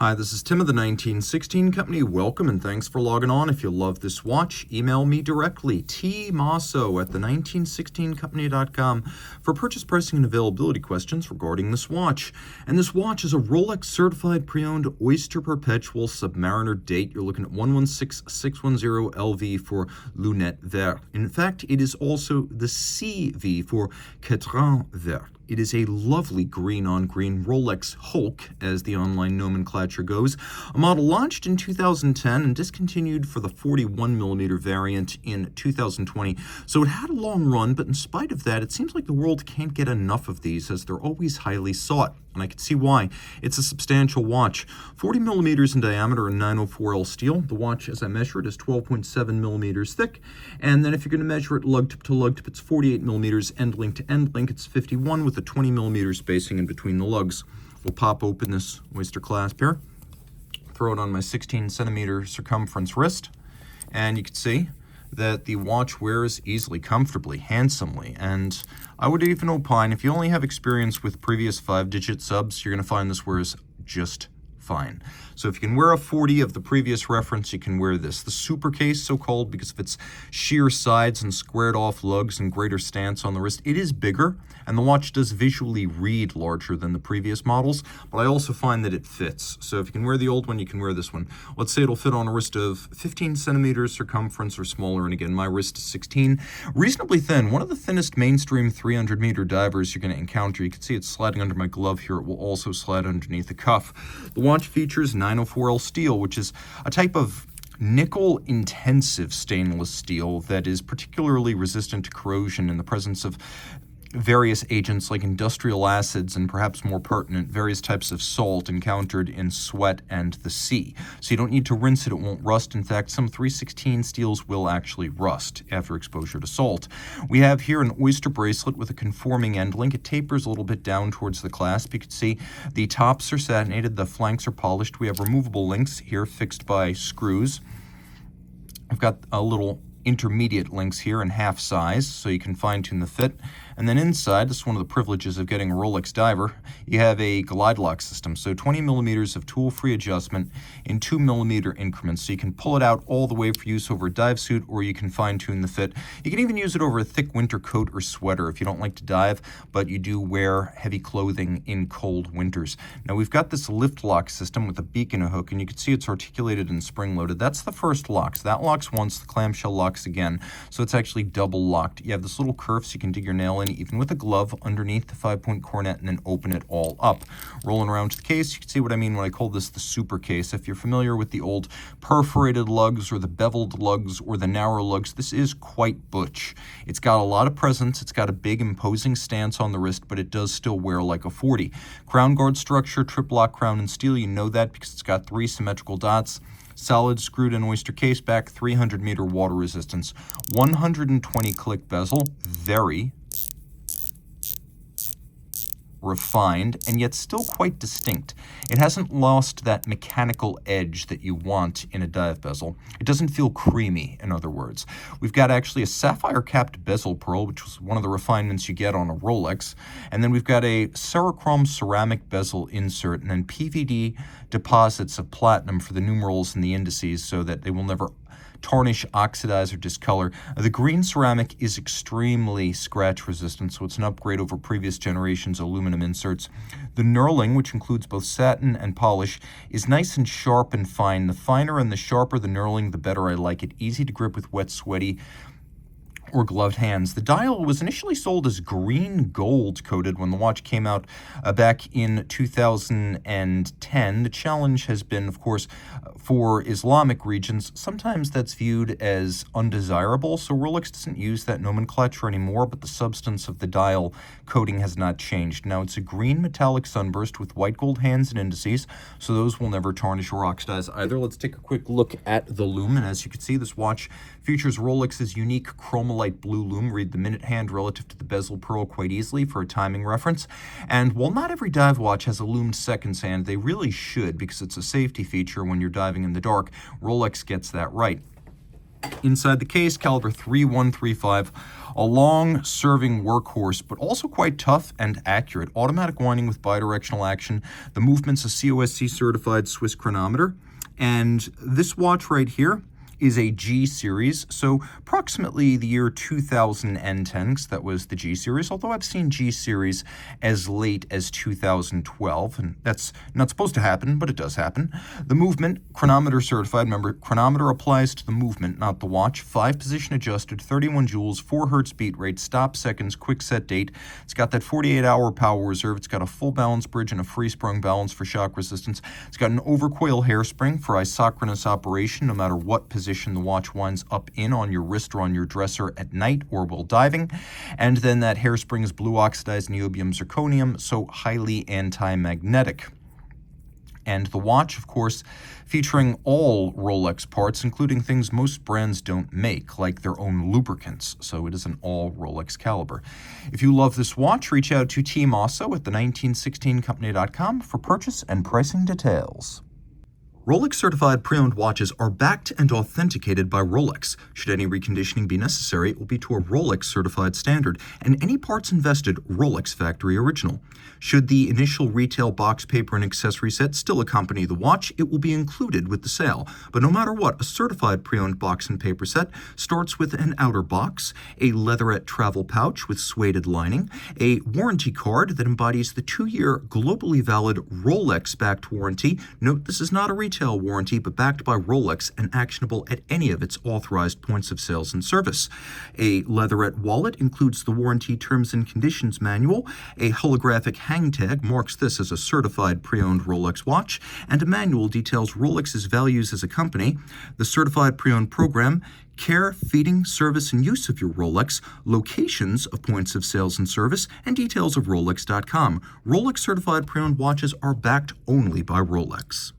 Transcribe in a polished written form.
Hi, this is Tim of the 1916 Company. Welcome and thanks for logging on. If you love this watch, email me directly, Mosso at the 1916company.com for purchase pricing and availability questions regarding this watch. And this watch is a Rolex Certified Pre-Owned Oyster Perpetual Submariner Date. You're looking at 116610LV for Lunette Vert. In fact, it is also the CV for Cadran Vert. It is a lovely green-on-green Rolex Hulk, as the online nomenclature goes, a model launched in 2010 and discontinued for the 41mm variant in 2020. So it had a long run, but in spite of that, it seems like the world can't get enough of these, as they're always highly sought. And I can see why. It's a substantial watch. 40mm in diameter and 904L steel. The watch, as I measure it, is 12.7mm thick. And then if you're going to measure it lug tip to lug tip, it's 48mm. End link to end link, it's 51 with a 20mm spacing in between the lugs. We'll pop open this Oyster clasp here. Throw it on my 16cm circumference wrist. And you can see that the watch wears easily, comfortably, handsomely, and I would even opine if you only have experience with previous 5-digit subs, you're going to find this wears just fine. So if you can wear a 40 of the previous reference, you can wear this. The super case, so-called, because of its sheer sides and squared off lugs and greater stance on the wrist, it is bigger, and the watch does visually read larger than the previous models, but I also find that it fits. So if you can wear the old one, you can wear this one. Let's say it'll fit on a wrist of 15 centimeters circumference or smaller, and again, my wrist is 16. Reasonably thin, one of the thinnest mainstream 300-meter divers you're going to encounter. You can see it's sliding under my glove here. It will also slide underneath the cuff. The watch features 904L steel, which is a type of nickel-intensive stainless steel that is particularly resistant to corrosion in the presence of various agents like industrial acids and, perhaps more pertinent, various types of salt encountered in sweat and the sea. So you don't need to rinse it, it won't rust. In fact, some 316 steels will actually rust after exposure to salt. We have here an Oyster bracelet with a conforming end link. It tapers a little bit down towards the clasp. You can see the tops are satinated, the flanks are polished. We have removable links here fixed by screws. I've got a little intermediate links here in half size, so you can fine-tune the fit. And then inside, this is one of the privileges of getting a Rolex diver, you have a glide lock system, so 20mm of tool-free adjustment in 2mm increments, so you can pull it out all the way for use over a dive suit, or you can fine-tune the fit. You can even use it over a thick winter coat or sweater if you don't like to dive, but you do wear heavy clothing in cold winters. Now we've got this lift lock system with a beak and a hook, and you can see it's articulated and spring-loaded. That's the first lock. So that locks once, the clamshell locks again, so it's actually double locked. You have this little curve so you can dig your nail in, even with a glove underneath the 5-point cornet, and then open it all up. Rolling around to the case, you can see what I mean when I call this the super case. If you're familiar with the old perforated lugs or the beveled lugs or the narrow lugs, this is quite butch. It's got a lot of presence, it's got a big imposing stance on the wrist, but it does still wear like a 40. Crown guard structure, trip lock crown in steel, you know that because it's got 3 symmetrical dots. Solid screwed in Oyster case back, 300-meter water resistance, 120 click bezel, very refined, and yet still quite distinct. It hasn't lost that mechanical edge that you want in a dive bezel. It doesn't feel creamy, in other words. We've got actually a sapphire-capped bezel pearl, which was one of the refinements you get on a Rolex, and then we've got a Cerachrom ceramic bezel insert, and then PVD deposits of platinum for the numerals and the indices so that they will never tarnish, oxidize, or discolor. The green ceramic is extremely scratch resistant, so it's an upgrade over previous generations' aluminum inserts. The knurling, which includes both satin and polish, is nice and sharp and fine. The finer and the sharper the knurling, the better I like it. Easy to grip with wet, sweaty, or gloved hands. The dial was initially sold as green gold coated when the watch came out back in 2010. The challenge has been, of course, for Islamic regions, sometimes that's viewed as undesirable, so Rolex doesn't use that nomenclature anymore, but the substance of the dial coating has not changed. Now it's a green metallic sunburst with white gold hands and indices, so those will never tarnish or oxidize either. Let's take a quick look at the lume, and as you can see, this watch features Rolex's unique chromolite blue lume. Read the minute hand relative to the bezel pearl quite easily for a timing reference. And while not every dive watch has a lumed seconds hand, they really should, because it's a safety feature when you're diving in the dark. Rolex gets that right. Inside the case, caliber 3135, a long-serving workhorse, but also quite tough and accurate. Automatic winding with bidirectional action. The movement's a COSC certified Swiss chronometer. And this watch right here is a G series, so approximately the year 2010, because that was the G series, although I've seen G series as late as 2012, and that's not supposed to happen, but it does happen. The movement, chronometer certified. Remember, chronometer applies to the movement, not the watch. 5-position adjusted, 31 joules, 4 hertz beat rate, stop seconds, quick set date. It's got that 48-hour power reserve. It's got a full balance bridge and a free sprung balance for shock resistance. It's got an overcoil hairspring for isochronous operation, no matter what position the watch winds up in on your wrist or on your dresser at night or while diving. And then that hairspring is blue oxidized niobium zirconium, so highly anti-magnetic. And the watch, of course, featuring all Rolex parts, including things most brands don't make, like their own lubricants. So it is an all Rolex caliber. If you love this watch, reach out to Team Mosso at the1916company.com for purchase and pricing details. Rolex Certified Pre-Owned watches are backed and authenticated by Rolex. Should any reconditioning be necessary, it will be to a Rolex Certified standard, and any parts invested, Rolex Factory Original. Should the initial retail box, paper, and accessory set still accompany the watch, it will be included with the sale. But no matter what, a certified pre-owned box and paper set starts with an outer box, a leatherette travel pouch with suede lining, a warranty card that embodies the 2-year globally valid Rolex-backed warranty. Note, this is not a retail warranty, but backed by Rolex and actionable at any of its authorized points of sales and service. A leatherette wallet includes the warranty terms and conditions manual. A holographic hang tag marks this as a certified pre-owned Rolex watch, and a manual details Rolex's values as a company, the certified pre-owned program, care, feeding, service, and use of your Rolex, locations of points of sales and service, and details of Rolex.com. Rolex certified pre-owned watches are backed only by Rolex.